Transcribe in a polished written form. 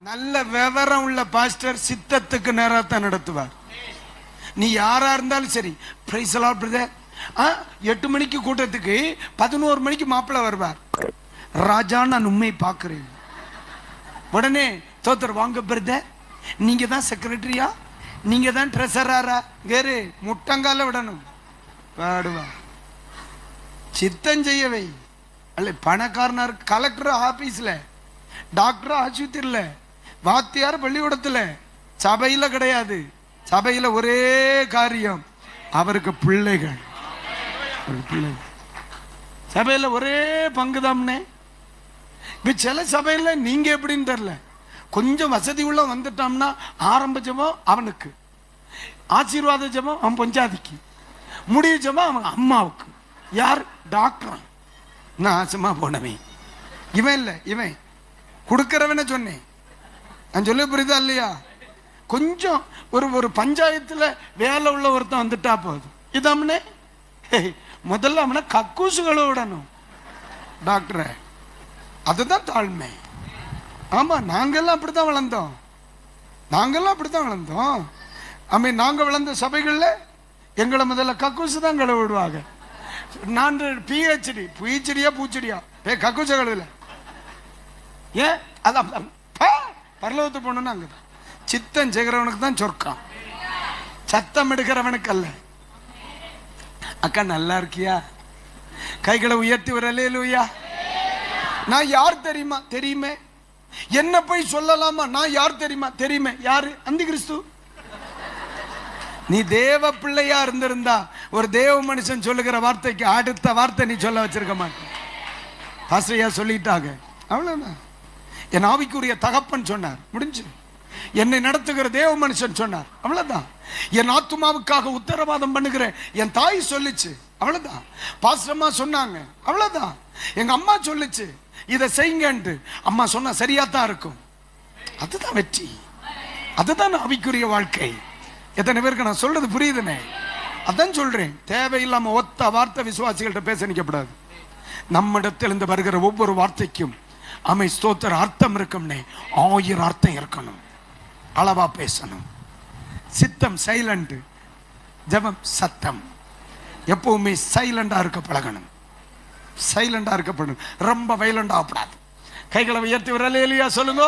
நல்ல விவரம் உள்ள பாஸ்டர் சித்தத்துக்கு நேரத்தான் நடத்துவார். நீ யாரா இருந்தாலும் சரி, பிரைஸ் லார்ட் பிரதர். 8 மணிக்கு கூட்டத்துக்கு 11 மணிக்கு மாப்பிள்ளை வருவார். ராஜா, நான் உண்மை பார்க்கிறேன். உடனே தோத்தர், வாங்க பிரதர், நீங்க தான் செக்ரட்டரியா, நீங்க தான் ட்ரெஸராரா, கேரு முட்டங்கால விடணும். பாடுவா, சித்தம் செய்யவை. அல்ல பணக்காரனா இருக்கு, கலெக்டர் ஆபீஸ்ல, டாக்டர் ஆஸ்பத்திரியில, வாத்தியார் பள்ளிக்கூடத்துல, சபையில கிடையாது. சபையில ஒரே காரியம், அவருக்கு பிள்ளைகள். சபையில ஒரே பங்குதாம்னே. இப்ப சில சபையில நீங்க எப்படின்னு தெரியல, கொஞ்சம் வசதி உள்ள வந்துட்டோம்னா ஆரம்ப ஜெபம் அவனுக்கு, ஆசீர்வாத ஜெபம் அவன் பஞ்சாதிக்கு, முடிவு ஜெபம் அவன் அம்மாவுக்கு. யார்? டாக்டர். நான் ஆசமா போனவன் இவன் இல்லை, இவன் கொடுக்கிறவன சொன்னேன். நான் சொல்ல புரியுதா இல்லையா? கொஞ்சம் ஒரு பஞ்சாயத்துல வேலை உள்ள ஒருத்தன் வந்துட்டா போதும். இதாமனே முதல்ல அவனை கக்கூசுகளை விடணும் டாக்டரை. அதுதான் தாழ்மை. ஆமா, நாங்கெல்லாம் அப்படித்தான் வளர்ந்தோம். நாங்க வளர்ந்த சபைகள்ல எங்களை முதல்ல கக்கூசு தான் கழுவி விடுவாங்க. நான் பிஹெச்டியா பூச்செடியா கக்கூச கழுவில. ஏன்? அதான் பரலோகத்து போனோம்னா அங்கதான். சித்தம் செய்கிறவனுக்கு தான் சொர்க்கம், சத்தம் எடுக்கிறவனுக்கு அல்ல. அக்கா நல்லா இருக்கியா? கைகளை உயர்த்தி வரலேலூயா. நான் யார் தெரியுமா? தெரியுமே. என்ன போய் சொல்லலாமா? நான் யார் தெரியுமா? தெரியுமே. யாரு? அந்தி கிறிஸ்து. நீ தேவ பிள்ளையா இருந்திருந்தா ஒரு தேவ மனுஷன் சொல்லுகிற வார்த்தைக்கு அடுத்த வார்த்தை நீ சொல்ல வச்சிருக்க மாட்டேன். ஆசிரியா சொல்லிட்டாங்க, அவ்வளவுதான். என் ஆவிக்குரிய தகப்பன் சொன்னார், முடிஞ்சு. என்னை நடத்துகிற தேவ மனுஷன் சொன்னார், அவ்வளவுதான். என் ஆத்துமாவுக்காக உத்தரவாதம் பண்ணுகிற என் தாய் சொல்லிச்சு, அவ்வளவுதான். பாஸ்டர்மா சொன்னாங்க, அவ்வளவுதான். எங்க அம்மா சொல்லிச்சு, இதை செய்யுங்கன்ட்டு. அம்மா சொன்னா சரியா தான் இருக்கும். அதுதான் வெற்றி, அதுதான் ஆவிக்குரிய வாழ்க்கை. எத்தனை பேருக்கு நான் சொல்றது புரியுதுனே? அதான் சொல்றேன். தேவையில்லாம ஒத்த வார்த்தை விசுவாசிகள்கிட்ட பேச நிக்கப்படாது. நம்மிடத்தில் இருந்து வருகிற ஒவ்வொரு வார்த்தைக்கும் அமை ஸ்தோத்திர அர்த்தம் இருக்கும்னே. 1000 அர்த்தம் இருக்கணும். அளவா பேசணும். சித்தம் சைலண்ட், ஜெபம் சத்தம். எப்பவுமே சைலண்டா இருக்க பழகணும். சைலண்டா இருக்க பழகணும். ரொம்ப வைலண்டா ஆகப்படாது. கைகளை உயர்த்தி வரலையா சொல்லுங்க.